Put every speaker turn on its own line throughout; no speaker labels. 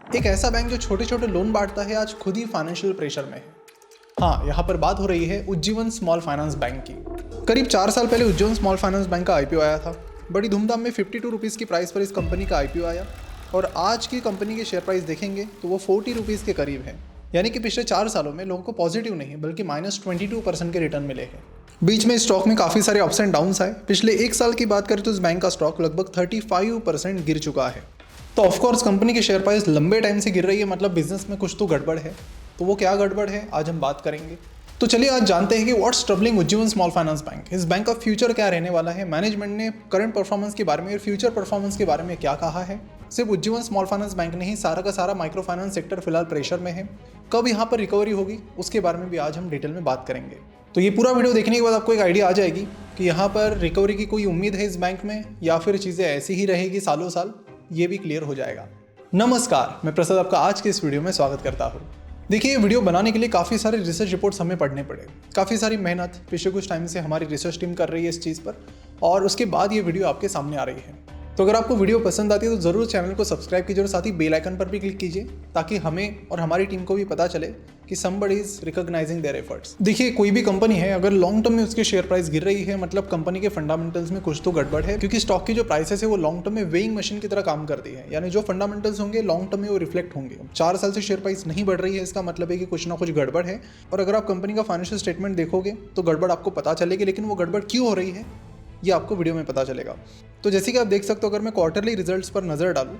एक ऐसा बैंक जो छोटे छोटे लोन बांटता है आज खुद ही फाइनेंशियल प्रेशर में है। हाँ, यहाँ पर बात हो रही है उज्जीवन स्मॉल फाइनेंस बैंक की। करीब 4 साल पहले उज्जीवन स्मॉल फाइनेंस बैंक का आईपीओ आया था। बड़ी धूमधाम में 52 रुपीज़ की प्राइस पर इस कंपनी का आईपीओ आया और आज की कंपनी के शेयर प्राइस देखेंगे तो वो 40 रुपीज़ के करीब है। यानी कि पिछले 4 सालों में लोगों को पॉजिटिव नहीं बल्कि -22% के रिटर्न मिले हैं। बीच में स्टॉक में काफ़ी सारे अप्स एंड डाउन्स आए। पिछले 1 साल की बात करें तो इस बैंक का स्टॉक लगभग 35% गिर चुका है। तो ऑफकोर्स कंपनी की शेयर प्राइस लंबे टाइम से गिर रही है, मतलब बिजनेस में कुछ तो गड़बड़ है। तो वो क्या गड़बड़ है आज हम बात करेंगे। तो चलिए आज जानते हैं कि what's troubling Ujjivan small finance bank. इस बैंक का फ्यूचर क्या रहने वाला है, मैनेजमेंट ने करंट परफॉर्मेंस के बारे में और फ्यूचर परफॉर्मेंस के बारे में क्या कहा है। सिर्फ उज्जीवन स्मॉल फाइनेंस बैंक नहीं, सारा का सारा माइक्रो फाइनेंस सेक्टर फिलहाल प्रेशर में है। कब यहाँ पर रिकवरी होगी उसके बारे में भी आज हम डिटेल में बात करेंगे। तो ये पूरा वीडियो देखने के बाद आपको एक आइडिया आ जाएगी कि यहाँ पर रिकवरी की कोई उम्मीद है इस बैंक में या फिर चीज़ें ऐसी ही रहेगी सालों साल, ये भी क्लियर हो जाएगा। नमस्कार, मैं प्रसाद आपका आज के इस वीडियो में स्वागत करता हूँ। देखिए, ये वीडियो बनाने के लिए काफ़ी सारे रिसर्च रिपोर्ट्स हमें पढ़ने पड़े, काफ़ी सारी मेहनत पिछले कुछ टाइम से हमारी रिसर्च टीम कर रही है इस चीज़ पर, और उसके बाद ये वीडियो आपके सामने आ रही है। तो अगर आपको वीडियो पसंद आती है तो ज़रूर चैनल को सब्सक्राइब कीजिए और साथ ही बेल आइकन पर भी क्लिक कीजिए ताकि हमें और हमारी टीम को भी पता चले कि somebody is recognising their efforts. देखिए, कोई भी कंपनी है अगर लॉन्ग टर्म में उसकी शेयर प्राइस गिर रही है, मतलब कंपनी के फंडामेंटल्स में कुछ तो गड़बड़ है, क्योंकि स्टॉक की जो प्राइसेस है वो लॉन्ग टर्म में वेइंग मशीन की तरह काम करती है। यानी जो फंडामेंटल्स होंगे लॉन्ग टर्म में वो रिफ्लेक्ट होंगे। 4 साल से शेयर प्राइस नहीं बढ़ रही है, इसका मतलब है कि कुछ ना कुछ गड़बड़ है। और अगर आप कंपनी का फाइनेंशियल स्टेटमेंट देखोगे तो गड़बड़ आपको पता चलेगी, लेकिन वो गड़बड़ क्यों हो रही है ये आपको वीडियो में पता चलेगा। तो जैसे कि आप देख सकते हो, अगर मैं क्वार्टरली रिजल्ट्स पर नज़र डालूं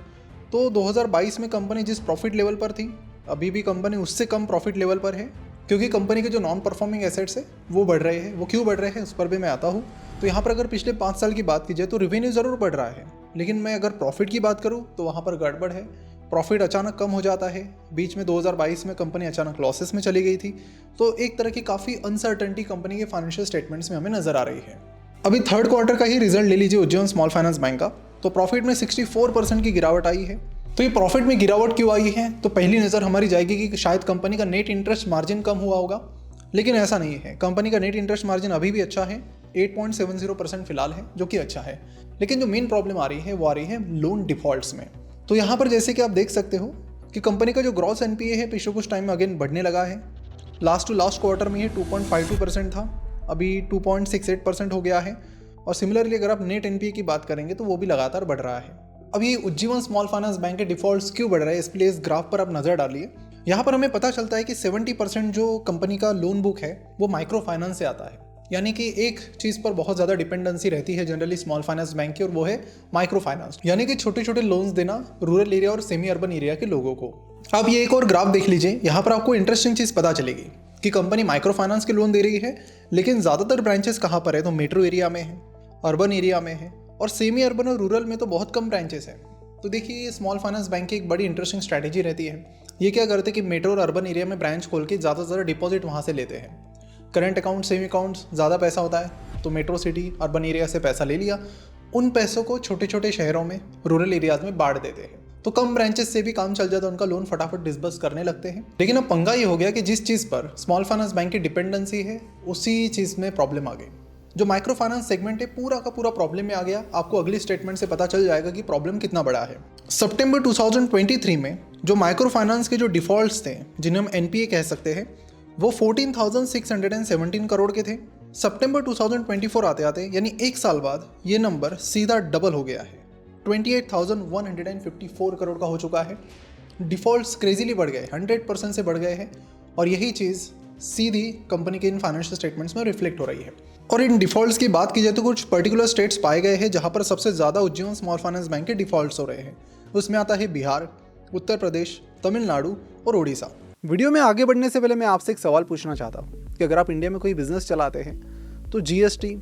तो 2022 में कंपनी जिस प्रॉफिट लेवल पर थी, अभी भी कंपनी उससे कम प्रॉफिट लेवल पर है, क्योंकि कंपनी के जो नॉन परफॉर्मिंग एसेट्स है वो बढ़ रहे हैं। वो क्यों बढ़ रहे हैं उस पर भी मैं आता हूँ। तो यहाँ पर अगर पिछले 5 साल की बात की जाए तो रेवेन्यू ज़रूर बढ़ रहा है, लेकिन मैं अगर प्रॉफिट की बात करूँ तो वहाँ पर गड़बड़ है। प्रॉफिट अचानक कम हो जाता है। बीच में 2022 में कंपनी अचानक लॉसेस में चली गई थी। तो एक तरह की काफ़ी अनसर्टेनिटी कंपनी के फाइनेंशियल स्टेटमेंट्स में हमें नजर आ रही है। अभी थर्ड क्वार्टर का ही रिजल्ट ले लीजिए उज्जीवन स्मॉल फाइनेंस बैंक का, तो प्रॉफिट में 64% की गिरावट आई है। तो ये प्रॉफिट में गिरावट क्यों आई है, तो पहली नज़र हमारी जाएगी कि शायद कंपनी का नेट इंटरेस्ट मार्जिन कम हुआ होगा, लेकिन ऐसा नहीं है। कंपनी का नेट इंटरेस्ट मार्जिन अभी भी अच्छा है, 8.70% फिलहाल है, जो कि अच्छा है। लेकिन जो मेन प्रॉब्लम आ रही है वो आ रही है लोन डिफॉल्ट्स में। तो यहाँ पर जैसे कि आप देख सकते हो कि कंपनी का जो ग्रॉस एनपीए है पिछले कुछ टाइम में अगेन बढ़ने लगा है। लास्ट टू लास्ट क्वार्टर में ये 2.52% था, अभी 2.68% हो गया है। और सिमिलरली अगर आप नेट एनपीए की बात करेंगे तो वो भी लगातार बढ़ रहा है। अब ये उज्जीवन स्मॉल फाइनेंस बैंक के डिफॉल्ट्स क्यों बढ़ रहा है, इसके लिए इस ग्राफ पर आप नजर डालिए। यहाँ पर हमें पता चलता है कि 70% जो कंपनी का लोन बुक है वो माइक्रो फाइनेंस से आता है। यानी कि एक चीज़ पर बहुत ज़्यादा डिपेंडेंसी रहती है जनरली स्मॉल फाइनेंस बैंक की, और वो है माइक्रो फाइनेंस, यानी कि छोटे छोटे लोन्स देना रूरल एरिया और सेमी अर्बन एरिया के लोगों को। अब ये एक और ग्राफ देख लीजिए, यहाँ पर आपको इंटरेस्टिंग चीज़ पता चलेगी कि कंपनी माइक्रो फाइनेंस के लोन दे रही है, लेकिन ज़्यादातर ब्रांचेस कहाँ पर है, तो मेट्रो एरिया में है, अर्बन एरिया में है, और सेमी अर्बन और रूरल में तो बहुत कम ब्रांचेस हैं। तो देखिए, ये स्मॉल फाइनेंस बैंक की एक बड़ी इंटरेस्टिंग स्ट्रैटेजी रहती है। ये क्या करते हैं कि मेट्रो और अर्बन एरिया में ब्रांच खोल के ज़्यादा से ज़्यादा डिपॉजिट वहाँ से लेते हैं। करंट अकाउंट, सेविंग अकाउंट्स, ज़्यादा पैसा होता है तो मेट्रो सिटी अर्बन एरिया से पैसा ले लिया, उन पैसों को छोटे छोटे शहरों में रूरल एरियाज में बांट देते हैं। तो कम ब्रांचेस से भी काम चल जाता है, उनका लोन फटाफट डिसबर्स करने लगते हैं। लेकिन अब पंगा ये हो गया कि जिस चीज़ पर स्मॉल फाइनेंस बैंक की डिपेंडेंसी है उसी चीज़ में प्रॉब्लम आ गई। जो माइक्रो फाइनेंस सेगमेंट है पूरा का पूरा प्रॉब्लम में आ गया। आपको अगली स्टेटमेंट से पता चल जाएगा कि प्रॉब्लम कितना बड़ा है। सितंबर 2023 में जो माइक्रो फाइनेंस के जो डिफॉल्ट्स थे, जिन्हें हम एनपीए कह सकते हैं, वो 14,617 करोड़ के थे। सितंबर 2024 आते आते यानी 1 साल बाद ये नंबर सीधा डबल हो गया है, 28,154 करोड़ का हो चुका है। डिफॉल्ट्स क्रेजीली बढ़ गए, 100% से बढ़ गए हैं, और यही चीज़ सीधी कंपनी के इन फाइनेंशियल स्टेटमेंट्स में रिफ्लेक्ट हो रही है। और इन डिफॉल्ट्स की बात की जाए तो कुछ पर्टिकुलर स्टेट्स पाए गए हैं जहां पर सबसे ज़्यादा उज्जीवन स्मॉल फाइनेंस बैंक के डिफॉल्ट्स हो रहे हैं। उसमें आता है बिहार, उत्तर प्रदेश, तमिलनाडु और उड़ीसा। वीडियो में आगे बढ़ने से पहले मैं आपसे एक सवाल पूछना चाहता हूँ कि अगर आप इंडिया में कोई बिजनेस चलाते हैं तो जीएसटी,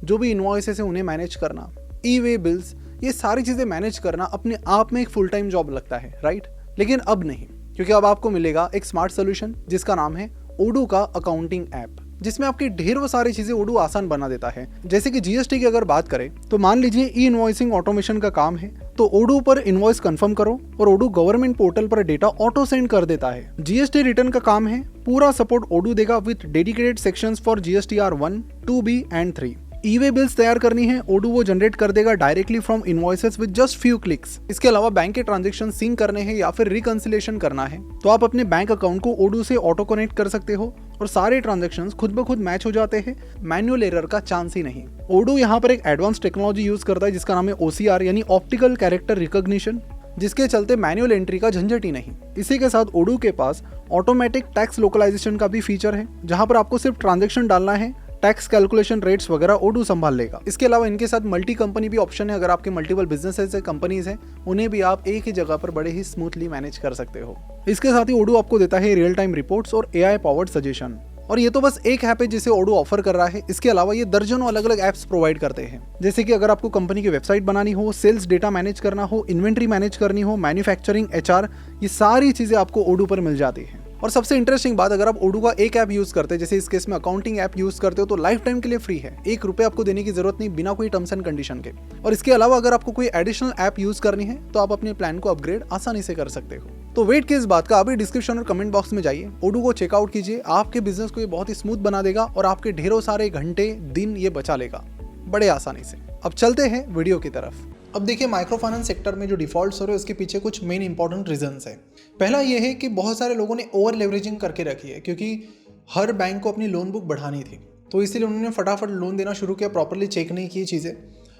जो भी इन्वॉइसेस है उन्हें मैनेज करना, ई वे बिल्स, ये सारी चीज़ें मैनेज करना अपने आप में एक फुल टाइम जॉब लगता है, राइट? लेकिन अब नहीं, क्योंकि अब आपको मिलेगा एक स्मार्ट सोल्यूशन जिसका नाम है ओडू का अकाउंटिंग ऐप, जिसमें आपकी ढेर वो सारी चीज़ें ओडू आसान बना देता है। जैसे कि जीएसटी की अगर बात करें तो मान लीजिए ई इन्वॉइसिंग ऑटोमेशन का काम है, तो ओडू पर इन्वॉइस कंफर्म करो और ओडू गवर्नमेंट पोर्टल पर डेटा ऑटो सेंड कर देता है। जीएसटी रिटर्न का काम है, पूरा सपोर्ट ओडू देगा with dedicated sections for GSTR 1, 2B and 3। E way bills तैयार करनी है, ओडू वो जनरेट कर देगा directly from invoices with just few clicks. इसके अलावा बैंक के ट्रांजेक्शन सिंक करने हैं या फिर रिकंसिलिएशन करना है तो आप अपने बैंक अकाउंट को ओडू से ऑटो कनेक्ट कर सकते हो और सारे ट्रांजेक्शंस खुद ब खुद मैच हो जाते हैं, मैनुअल एरर का चांस ही नहीं। ओडू यहाँ पर एक एडवांस टेक्नोलॉजी यूज करता है जिसका नाम है OCR यानी ऑप्टिकल कैरेक्टर रिकॉग्निशन, जिसके चलते मैनुअल एंट्री का झंझट ही नहीं। इसी के साथ ओडू के पास ऑटोमेटिक टैक्स लोकलाइजेशन का भी फीचर है जहां पर आपको सिर्फ ट्रांजैक्शन डालना है, टैक्स कैलकुलेशन रेट्स वगैरह ओडू संभाल लेगा। इसके अलावा इनके साथ मल्टी कंपनी भी ऑप्शन है, अगर आपके मल्टीपल बिजनेसेस है, कंपनीज हैं, उन्हें भी आप एक ही जगह पर बड़े ही स्मूथली मैनेज कर सकते हो। इसके साथ ही ओडू आपको देता है रियल टाइम रिपोर्ट्स और AI पावर्ड सजेशन। और ये तो बस एक ऐप है जिसे ओडू ऑफर कर रहा है, इसके अलावा ये दर्जनों अलग अलग ऐप्स प्रोवाइड करते हैं। जैसे कि अगर आपको कंपनी की वेबसाइट बनानी हो, सेल्स डेटा मैनेज करना हो, इन्वेंट्री मैनेज करनी हो, मैन्युफैक्चरिंग, HR, ये सारी चीजें आपको ओडू पर मिल जाती हैं। और सबसे इंटरेस्टिंग बात, अगर आप ओडू का एक ऐप यूज करते हैं, जैसे इस केस में अकाउंटिंग ऐप यूज करते हो, तो लाइफ टाइम के लिए फ्री है, ₹1 आपको देने की जरूरत नहीं, बिना कोई टर्म्स एंड कंडीशन के। और इसके अलावा अगर आपको कोई एडिशनल ऐप यूज करनी है तो आप अपने प्लान को अपग्रेड आसानी से कर सकते हो। तो वेट के इस बात का, अभी डिस्क्रिप्शन और कमेंट बॉक्स में जाइए, ओडू को चेकआउट कीजिए, आपके बिजनेस को ये बहुत ही स्मूथ बना देगा और आपके ढेरों सारे घंटे दिन ये बचा लेगा बड़े आसानी से। अब चलते हैं वीडियो की तरफ। अब देखिए, माइक्रो फाइनेंस सेक्टर में जो डिफॉल्ट्स हो रहे हैं उसके पीछे कुछ मेन इंपॉर्टेंट रीजंस है। पहला ये है कि बहुत सारे लोगों ने ओवर लेवरेजिंग करके रखी है, क्योंकि हर बैंक को अपनी लोन बुक बढ़ानी थी, तो इसीलिए उन्होंने फटाफट लोन देना शुरू किया, प्रॉपरली चेक नहीं की चीज़ें,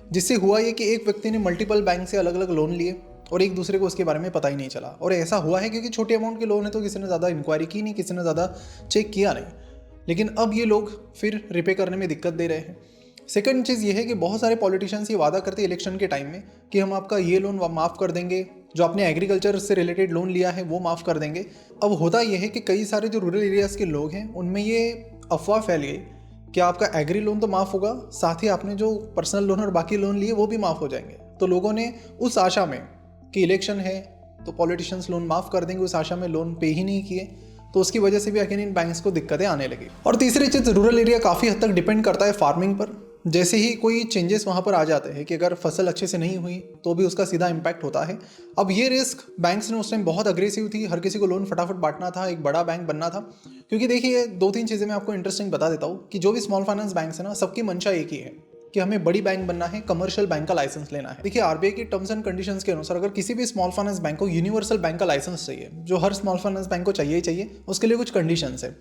जिससे हुआ ये कि एक व्यक्ति ने मल्टीपल बैंक से अलग अलग लोन लिए और एक दूसरे को उसके बारे में पता ही नहीं चला। और ऐसा हुआ है क्योंकि छोटे अमाउंट के लोन है तो किसी ने ज़्यादा इंक्वायरी की नहीं, किसी ने ज़्यादा चेक किया नहीं, लेकिन अब ये लोग फिर रिपे करने में दिक्कत दे रहे हैं। सेकंड चीज़ ये है कि बहुत सारे पॉलिटिशियंस ये वादा करते हैं इलेक्शन के टाइम में कि हम आपका ये लोन माफ़ कर देंगे, जो आपने एग्रीकल्चर से रिलेटेड लोन लिया है वो माफ़ कर देंगे। अब होता यह है कि कई सारे जो रूरल एरियाज़ के लोग हैं उनमें ये अफवाह फैल गई कि आपका एग्री लोन तो माफ़ होगा, साथ ही आपने जो पर्सनल लोन और बाकी लोन लिए वो भी माफ़ हो जाएंगे। तो लोगों ने उस आशा में कि इलेक्शन है तो पॉलिटिशियंस लोन माफ़ कर देंगे, उस आशा में लोन पे ही नहीं किए, तो उसकी वजह से भी अगेन इन बैंक्स को दिक्कतें आने लगी। और तीसरी चीज़, रूरल एरिया काफ़ी हद तक डिपेंड करता है फार्मिंग पर। जैसे ही कोई चेंजेस वहाँ पर आ जाते हैं कि अगर फसल अच्छे से नहीं हुई तो भी उसका सीधा इम्पैक्ट होता है। अब ये रिस्क बैंक्स ने उस टाइम बहुत अग्रेसिव थी, हर किसी को लोन फटाफट बांटना था, एक बड़ा बैंक बनना था। क्योंकि देखिए, 2-3 चीज़ें मैं आपको इंटरेस्टिंग बता देता हूँ कि जो भी स्मॉल फाइनेंस बैंक्स है ना, सबकी मंशा एक ही है कि हमें बड़ी बैंक बनना है, कमर्शियल बैंक का लाइसेंस लेना है। देखिए, RBI की टर्म्स एंड कंडीशंस के अनुसार अगर किसी भी स्मॉल फाइनेंस बैंक को यूनिवर्सल बैंक का लाइसेंस चाहिए, जो हर स्मॉल फाइनेंस बैंक को चाहिए ही चाहिए, उसके लिए कुछ कंडीशंस है।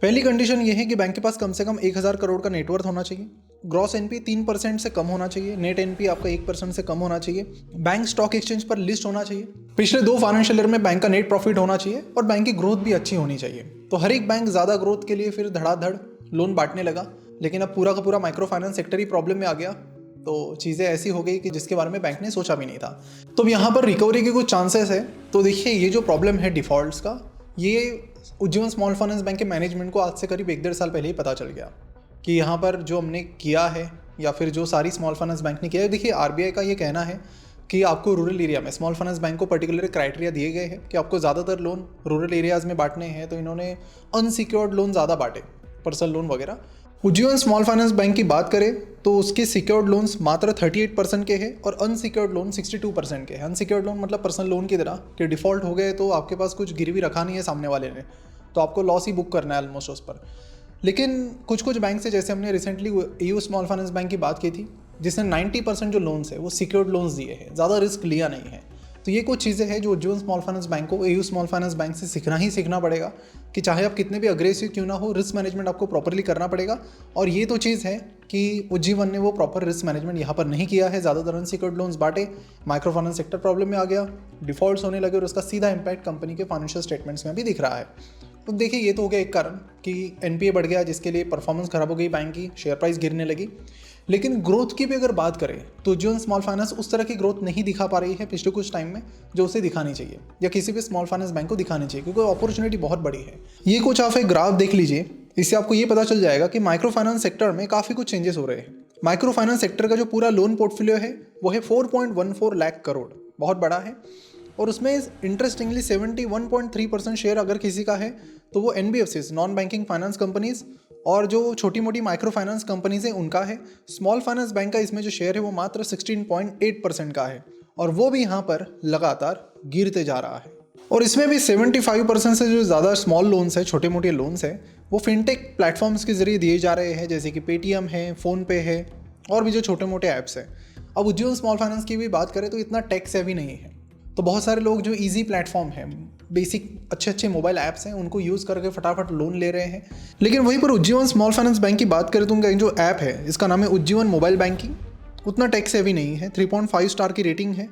पहली कंडीशन ये है कि बैंक के पास कम से कम 1000 करोड़ का नेटवर्थ होना चाहिए, ग्रॉस NPA 3% से कम होना चाहिए, नेट NPA आपका 1% से कम होना चाहिए, बैंक स्टॉक एक्सचेंज पर लिस्ट होना चाहिए, पिछले 2 फाइनेंशियल ईयर में बैंक का नेट प्रॉफिट होना चाहिए और बैंक की ग्रोथ भी अच्छी होनी चाहिए। तो हर एक बैंक ज़्यादा ग्रोथ के लिए फिर धड़ाधड़ लोन बांटने लगा, लेकिन अब पूरा का पूरा माइक्रो फाइनेंस सेक्टर ही प्रॉब्लम में आ गया, तो चीज़ें ऐसी हो गई कि जिसके बारे में बैंक ने सोचा भी नहीं था। तो यहाँ पर रिकवरी के कुछ चांसेस है। तो देखिए, ये जो प्रॉब्लम है डिफ़ॉल्ट्स का, ये उज्जीवन स्मॉल फाइनेंस बैंक के मैनेजमेंट को आज से करीब 1-1.5 साल पहले ही पता चल गया कि यहाँ पर जो हमने किया है या फिर जो सारी स्मॉल फाइनेंस बैंक ने किया है। देखिए, RBI का ये कहना है कि आपको रूरल एरिया में स्मॉल फाइनेंस बैंक को पर्टिकुलर क्राइटेरिया दिए गए हैं कि आपको ज़्यादातर लोन रूरल एरियाज़ में बांटने हैं, तो इन्होंने अनसिक्योर्ड लोन ज़्यादा बांटे, पर्सनल लोन वगैरह। उज्जीवन स्मॉल फाइनेंस बैंक की बात करें तो उसके सिक्योर्ड लोन्स मात्र 38% के हैं और अनसिक्योर्ड लोन 62% के हैं। अनसिक्योर्ड लोन मतलब पर्सनल लोन की तरह कि डिफ़ॉल्ट हो गए तो आपके पास कुछ गिरवी रखा नहीं है सामने वाले ने, तो आपको लॉस ही बुक करना है ऑलमोस्ट उस पर। लेकिन कुछ बैंक से, जैसे हमने recently EU small finance bank की बात की थी, जिसने 90% जो लोन्स है वो सिक्योर्ड लोन्स दिए हैं, ज़्यादा रिस्क लिया नहीं है। तो ये कुछ चीज़ें हैं जो उज्जीवन स्मॉल फाइनेंस बैंक को EU स्मॉल फाइनेंस बैंक से सीखना पड़ेगा कि चाहे आप कितने भी अग्रेसिव क्यों ना हो, रिस्क मैनेजमेंट आपको प्रॉपरली करना पड़ेगा। और ये तो चीज़ है कि उज्जीवन ने वो प्रॉपर रिस्क मैनेजमेंट यहाँ पर नहीं किया है, ज़्यादातर अनसिक्योर्ड लोन्स बांटे, माइक्रो फाइनेंस सेक्टर प्रॉब्लम में आ गया, डिफ़ॉल्ट्स होने लगे और उसका सीधा इम्पैक्ट कंपनी के फाइनेंशियल स्टेटमेंट्स में भी दिख रहा है। तो देखिए, ये तो हो गया एक कारण कि NPA बढ़ गया, जिसके लिए परफॉर्मेंस खराब हो गई बैंक की, शेयर प्राइस गिरने लगी। लेकिन ग्रोथ की भी अगर बात करें तो उज्जीवन स्मॉल फाइनेंस उस तरह की ग्रोथ नहीं दिखा पा रही है पिछले कुछ टाइम में, जो उसे दिखानी चाहिए या किसी भी स्मॉल फाइनेंस बैंक को दिखानी चाहिए, क्योंकि अपॉर्चुनिटी बहुत बड़ी है। ये कुछ आप एक ग्राफ देख लीजिए, इससे आपको ये पता चल जाएगा कि माइक्रो फाइनेंस सेक्टर में काफ़ी कुछ चेंजेस हो रहे हैं। माइक्रो फाइनेंस सेक्टर का जो पूरा लोन पोर्टफोलियो है वो है 4.14 लाख करोड़, बहुत बड़ा है। और उसमें इंटरेस्टिंगली 71.3% शेयर अगर किसी का है तो वो NBFCs, non banking finance companies, और जो छोटी मोटी माइक्रो फाइनेंस कंपनीज हैं उनका है। स्मॉल फाइनेंस बैंक का इसमें जो शेयर है वो मात्र 16.8% का है, और वो भी यहाँ पर लगातार गिरते जा रहा है। और इसमें भी 75% से जो ज़्यादा स्मॉल लोन्स है, छोटे मोटे लोन्स है, वो फिनटेक प्लेटफॉर्म्स के जरिए दिए जा रहे हैं, जैसे कि पेटीएम है, फ़ोनपे है, और भी जो छोटे मोटे ऐप्स हैं। अब उज्जीवन स्मॉल फाइनेंस की भी बात करें तो इतना टेक सेवी नहीं है, तो बहुत सारे लोग जो इजी प्लेटफॉर्म है, बेसिक अच्छे मोबाइल ऐप्स हैं, उनको यूज़ करके फटाफट लोन ले रहे हैं। लेकिन वहीं पर उज्जीवन स्मॉल फाइनेंस बैंक की बात करें तो उनका जो ऐप है, इसका नाम है उज्जीवन मोबाइल बैंकिंग, उतना टेक सेवी नहीं है। 3.5 स्टार की रेटिंग है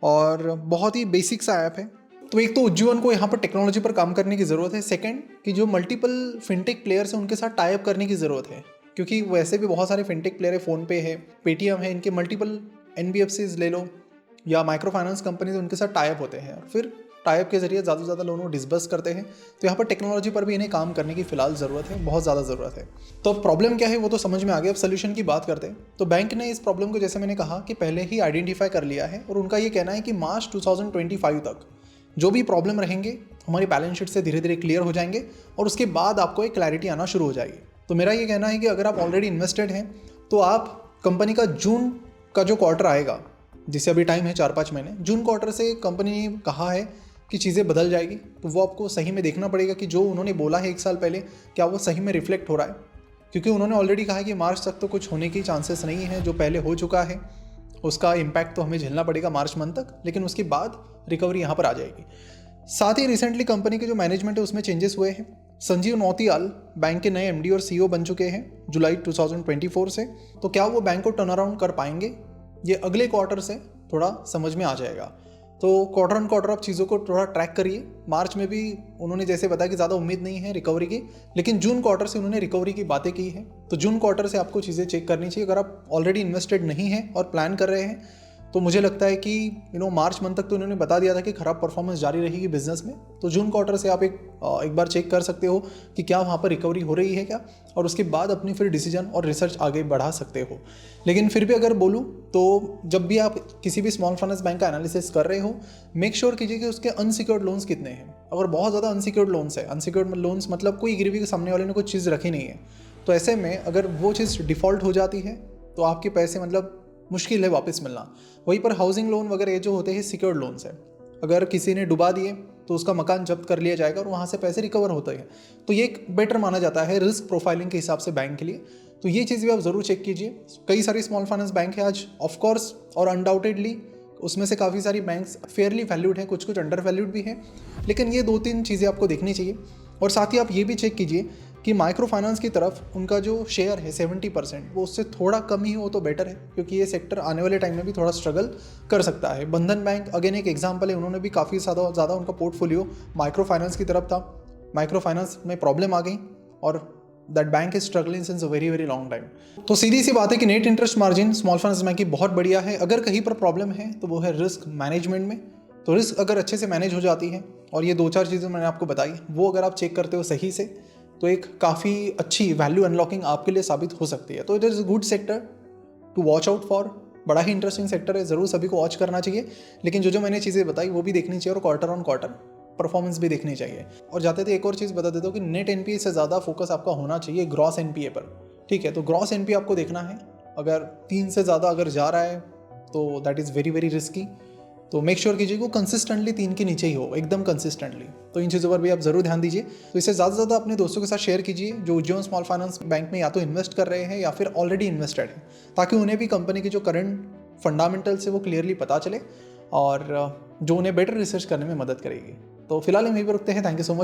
और बहुत ही बेसिक सा ऐप है। तो एक तो उज्जीवन को यहाँ पर टेक्नोलॉजी पर काम करने की ज़रूरत है। सेकंड कि जो मल्टीपल फिनटेक प्लेयर्स हैं उनके साथ टाई अप करने की ज़रूरत है, क्योंकि वैसे भी बहुत सारे फिनटेक प्लेयर है, फ़ोनपे है, पेटीएम है, इनके मल्टीपल NBFCs ले लो या माइक्रो फाइनेंस कंपनीज, उनके साथ टाई अप होते हैं और फिर टाई अप के जरिए ज़्यादा से ज़्यादा लोन वो डिस्बर्स करते हैं। तो यहाँ पर टेक्नोलॉजी पर भी इन्हें काम करने की फिलहाल ज़रूरत है, बहुत ज़्यादा ज़रूरत है। तो प्रॉब्लम क्या है वो तो समझ में आ गया। अब सोल्यूशन की बात करते हैं तो बैंक ने इस प्रॉब्लम को, जैसे मैंने कहा, कि पहले ही आइडेंटिफाई कर लिया है और उनका ये कहना है कि मार्च 2025 तक जो भी प्रॉब्लम रहेंगे हमारी बैलेंस शीट से धीरे धीरे क्लियर हो जाएंगे और उसके बाद आपको एक क्लैरिटी आना शुरू हो जाएगी। तो मेरा ये कहना है कि अगर आप ऑलरेडी इन्वेस्टेड हैं तो आप कंपनी का जून का जो क्वार्टर आएगा, जिससे अभी टाइम है 4-5 महीने, जून क्वार्टर से कंपनी ने कहा है कि चीज़ें बदल जाएगी, तो वो आपको सही में देखना पड़ेगा कि जो उन्होंने बोला है 1 साल पहले क्या वो सही में रिफ्लेक्ट हो रहा है। क्योंकि उन्होंने ऑलरेडी कहा है कि मार्च तक तो कुछ होने की चांसेस नहीं है, जो पहले हो चुका है उसका इम्पैक्ट तो हमें झेलना पड़ेगा मार्च मंथ तक, लेकिन उसके बाद रिकवरी यहाँ पर आ जाएगी। साथ ही रिसेंटली कंपनी के जो मैनेजमेंट है उसमें चेंजेस हुए हैं। संजीव नौतियाल बैंक के नए MD और CEO बन चुके हैं जुलाई 2024 से। तो क्या वो बैंक को टर्न अराउंड कर पाएंगे, ये अगले क्वार्टर से थोड़ा समझ में आ जाएगा। तो क्वार्टर ऑन क्वार्टर आप चीज़ों को थोड़ा ट्रैक करिए। मार्च में भी उन्होंने जैसे बताया कि ज़्यादा उम्मीद नहीं है रिकवरी की, लेकिन जून क्वार्टर से उन्होंने रिकवरी की बातें की है। तो जून क्वार्टर से आपको चीज़ें चेक करनी चाहिए। अगर आप ऑलरेडी इन्वेस्टेड नहीं हैं और प्लान कर रहे हैं तो मुझे लगता है कि मार्च मंथ तक तो उन्होंने बता दिया था कि खराब परफॉर्मेंस जारी रहेगी बिजनेस में। तो जून क्वार्टर से आप एक बार चेक कर सकते हो कि क्या वहाँ पर रिकवरी हो रही है क्या, और उसके बाद अपनी फिर डिसीजन और रिसर्च आगे बढ़ा सकते हो। लेकिन फिर भी अगर बोलूँ तो जब भी आप किसी भी स्मॉल फाइनेंस बैंक का एनालिसिस कर रहे हो, मेक श्योर कीजिए कि उसके अनसिक्योर्ड लोन्स कितने हैं। अगर बहुत ज़्यादा अनसिक्योर्ड लोन्स है, अनसिक्योर्ड लोन्स मतलब कोई गिरवी के सामने वाले ने कोई चीज़ रखी नहीं है, तो ऐसे में अगर वो चीज़ डिफ़ॉल्ट हो जाती है तो आपके पैसे मतलब मुश्किल है वापस मिलना। वहीं पर हाउसिंग लोन वगैरह ये जो होते हैं सिक्योर्ड लोन्स है, अगर किसी ने डुबा दिए तो उसका मकान जब्त कर लिया जाएगा और वहाँ से पैसे रिकवर होते हैं। तो ये एक बेटर माना जाता है रिस्क प्रोफाइलिंग के हिसाब से बैंक के लिए। तो ये चीज़ भी आप ज़रूर चेक कीजिए। कई सारी स्मॉल फाइनेंस बैंक है आज, ऑफकोर्स और अनडाउटेडली उसमें से काफ़ी सारी बैंक्स फेयरली वैल्यूड हैं, कुछ अंडर वैल्यूड भी हैं, लेकिन ये 2-3 चीज़ें आपको देखनी चाहिए। और साथ ही आप ये भी चेक कीजिए कि माइक्रो फाइनेंस की तरफ उनका जो शेयर है 70%, वो उससे थोड़ा कम ही हो तो बेटर है, क्योंकि ये सेक्टर आने वाले टाइम में भी थोड़ा स्ट्रगल कर सकता है। बंधन बैंक अगेन एक एग्जांपल है, उन्होंने भी काफ़ी ज़्यादा उनका पोर्टफोलियो माइक्रो फाइनेंस की तरफ था। माइक्रो फाइनेंस में प्रॉब्लम आ गई और that bank is struggling since a very very long time. तो सीधी सी बात है कि net interest margin small finance bank की बहुत बढ़िया है। अगर कहीं पर प्रॉब्लम है तो वो है रिस्क मैनेजमेंट में। तो रिस्क अगर अच्छे से मैनेज हो जाती है और ये 2-4 चीज़ें मैंने आपको बताई, वो अगर आप चेक करते हो सही से, तो एक काफ़ी अच्छी वैल्यू अनलॉकिंग आपके लिए साबित हो सकती है। तो it is a good sector to watch out for. बड़ा ही इंटरेस्टिंग सेक्टर है, ज़रूर सभी को वॉच करना चाहिए। लेकिन जो मैंने चीज़ें बताई वो भी देखनी चाहिए और क्वार्टर ऑन क्वार्टर परफॉर्मेंस भी देखनी चाहिए। और जाते थे एक और चीज़ बता देता हूँ कि नेट NPA से ज़्यादा फोकस आपका होना चाहिए ग्रॉस NPA पर। ठीक है, तो ग्रॉस NPA आपको देखना है, अगर 3 से ज़्यादा अगर जा रहा है तो that is very very risky. तो मेक श्योर कीजिए कि वो कंसिस्टेंटली 3 के नीचे ही हो, एकदम कंसिस्टेंटली। तो इन चीज़ों पर भी आप ज़रूर ध्यान दीजिए। तो इसे ज़्यादा से ज़्यादा अपने दोस्तों के साथ शेयर कीजिए जो उज्जीवन स्मॉल फाइनेंस बैंक में या तो इन्वेस्ट कर रहे हैं या फिर ऑलरेडी इन्वेस्टेड हैं, ताकि उन्हें भी कंपनी की जो करंट फंडामेंटल्स है वो क्लियरली पता चले और जो उन्हें बेटर रिसर्च करने में मदद करेगी। तो फिलहाल हम यहीं पर रुकते हैं। Thank you so much.